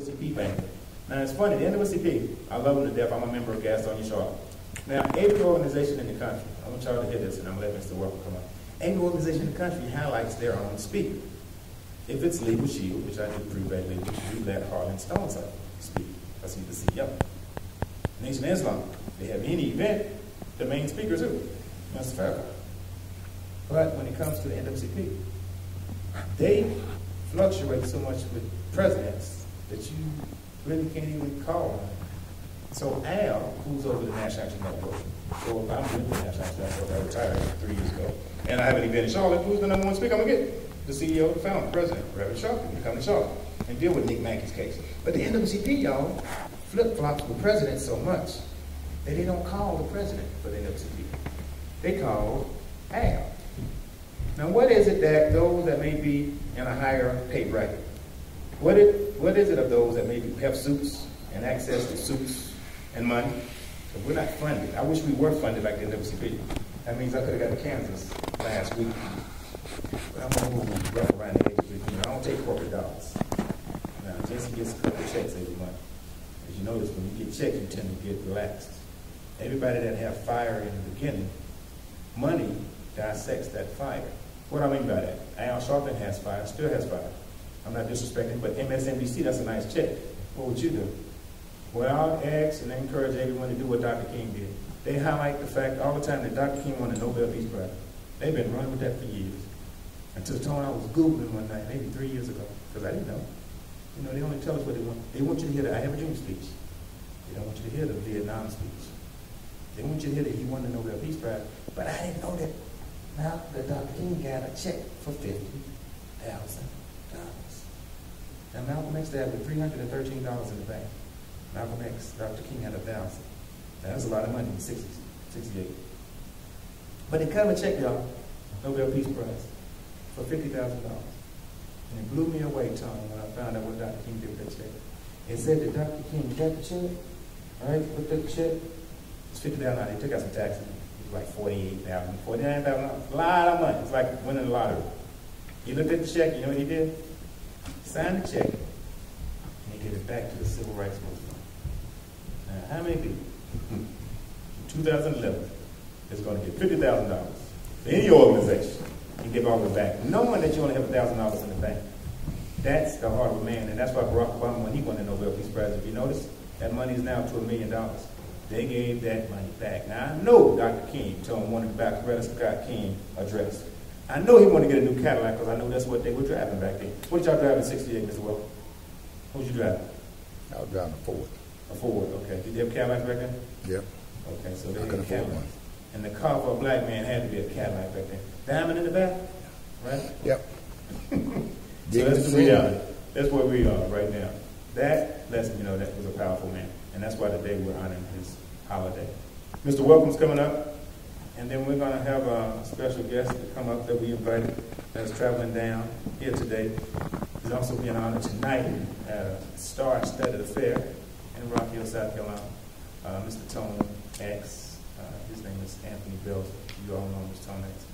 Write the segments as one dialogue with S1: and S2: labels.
S1: NAACP banker. Now it's funny, the NAACP, I love them to death. I'm a member of Gastonia Charlotte. Now, every organization in the country, I want y'all to hear this, and I'm going to let Mr. Welcome come up. Every organization in the country highlights their own speaker. If it's Legal Shield, which I do prove at Legal Shield, let Harlan Stoneside speak, because he's the CEO. Nation of Islam, they have any event, the main speaker is who? Mr. Farrakhan. But when it comes to the NAACP, they fluctuate so much with presidents that you really can't even call them. So Al, who's over the National Action Network, so I'm with the National Action Network, I retired 3 years ago, and I have an event in Charlotte, who's the number one speaker I'm going to get? The CEO, the founder, president, Reverend Sharp, to come to Charlotte and deal with Nick Mackey's case. But the NAACP, y'all, flip-flops with presidents so much that they don't call the president for the NAACP. They call Al. Now, what is it that those that may be in a higher pay bracket, what is it of those that maybe have suits and access to suits and money? Because we're not funded. I wish we were funded like the NAACP. That means I could have got to Kansas last week. But I'm going to move rough around the edges with you. I don't take corporate dollars. Now, Jesse gets a couple of checks every month. As you notice, when you get checks, you tend to get relaxed. Everybody that have fire in the beginning, money dissects that fire. What do I mean by that? Al Sharpton has fire, still has fire. I'm not disrespecting, but MSNBC, that's a nice check. What would you do? Well, I ask and encourage everyone to do what Dr. King did. They highlight the fact all the time that Dr. King won the Nobel Peace Prize. They've been running with that for years. Until the time I was Googling one night, maybe 3 years ago, because I didn't know. You know, they only tell us what they want. They want you to hear the I Have a Dream speech. They don't want you to hear the Vietnam speech. They want you to hear that he won the Nobel Peace Prize. But I didn't know that. Now that Dr. King got a check for $50,000. Now Malcolm X had $313 in the bank. Malcolm X, Dr. King had $1,000. Now that's a lot of money in the 60s, 68. But they cut him a check, y'all, Nobel Peace Prize, for $50,000. And it blew me away, Tom, when I found out what Dr. King did with that check. It said that Dr. King got the check, all right, with the check, it's $50,000. They took out some taxes. It was like $48,000, $49,000. A lot of money. It's like winning the lottery. He looked at the check, you know what he did? Signed the check, and he gave it back to the Civil Rights Movement. Now, how many people in 2011 is going to get $50,000 for any organization and give all of it back, knowing that you only have $1,000 in the bank? That's the heart of a man, and that's why Barack Obama, when he won the Nobel Peace Prize, if you notice, that money is now to $1 million. They gave that money back. Now, I know Dr. King told him one of the back Scott King address. I know he wanted to get a new Cadillac because I know that's what they were driving back then. What did y'all drive in 68, Mr. Wells? What was you driving?
S2: I was driving a Ford.
S1: A Ford, okay. Did they have Cadillacs back then?
S2: Yep.
S1: Okay, so they
S2: I
S1: had Cadillacs. And the car for a black man had to be a Cadillac back then. Diamond in the back, right?
S2: Yep.
S1: So that's the reality. That's where we are right now. That lets me know that was a powerful man. And that's why today we're honoring his holiday. Mr. Welcome's coming up. And then we're going to have a special guest to come up that we invited that's traveling down here today. He's also being honored tonight at a star-studded affair in Rock Hill, South Carolina. Mr. Tony X, his name is Anthony Bells. You all know Mr. Tony X.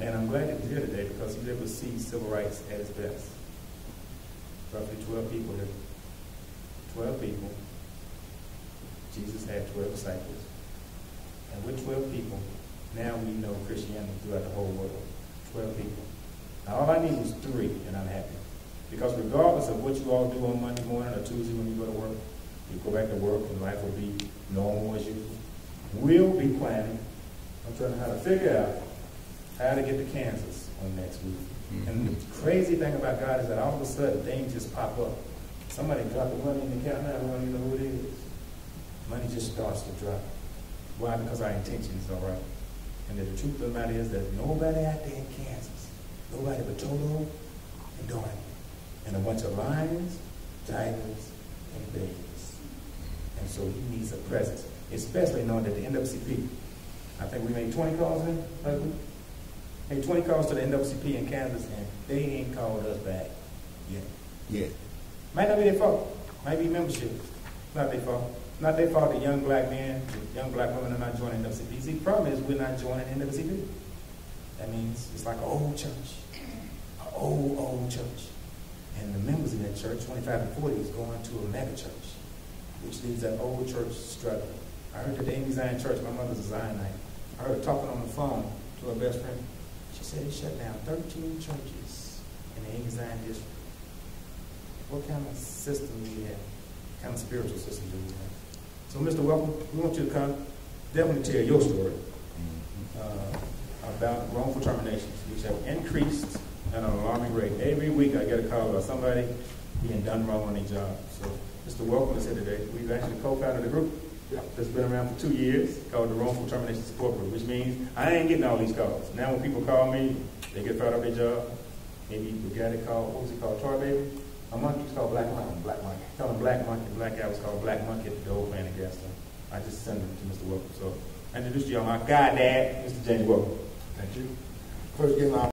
S1: And I'm glad that he's here today because he's able to see civil rights at its best. Roughly 12 people here. 12 people. Jesus had 12 disciples. And with 12 people, now we know Christianity throughout the whole world. 12 people. Now all I need is 3, and I'm happy. Because regardless of what you all do on Monday morning or Tuesday when you go to work, you go back to work and life will be normal as usual. We'll be planning. I'm trying to figure out how to get to Kansas on next week. Mm-hmm. And the crazy thing about God is that all of a sudden things just pop up. Somebody dropped the money in the account now, I don't even know who it is. Money just starts to drop. Why? Because our intentions are right. And the truth of the matter is that nobody out there in Kansas, nobody but Toto and Dorothy, and a bunch of lions, tigers, and bears. And so he needs a presence, especially knowing that the NAACP, I think we made 20 calls in, right? Made 20 calls to the NAACP in Kansas, and they ain't called us back yet.
S2: Yeah.
S1: Might not be their fault. Might be membership. Not their fault. Not their fault that young black men, young black women are not joining NAACP. See, the problem is we're not joining NAACP. That means it's like an old church. An old church. And the members in that church, 25 and 40, is going to a mega church, which leaves that old church struggling. I heard that the AME Zion church, my mother's a Zionite, I heard her talking on the phone to her best friend. She said he shut down 13 churches in the AME Zion district. What kind of system do we have? What kind of spiritual system do we have? So, Mr. Welcome, we want you to come definitely tell your story about wrongful terminations, which have increased at an alarming rate. Every week I get a call about somebody being done wrong on their job. So, Mr. Welcome is here today. We've actually co-founded a group that's been around for 2 years called the Wrongful Termination Support Group, which means I ain't getting all these calls. Now when people call me, they get fired off their job. Maybe the guy that called, what was he called, Troy Baby? A monkey was called Black Monkey. Black Monkey. Tell him Black Monkey. Black guy was called Black Monkey at the old Planet gas station. I just sent him to Mr. Welcome. So I introduced you on my guy, Dad, Mr. James Welcome.
S2: Thank you. First, give my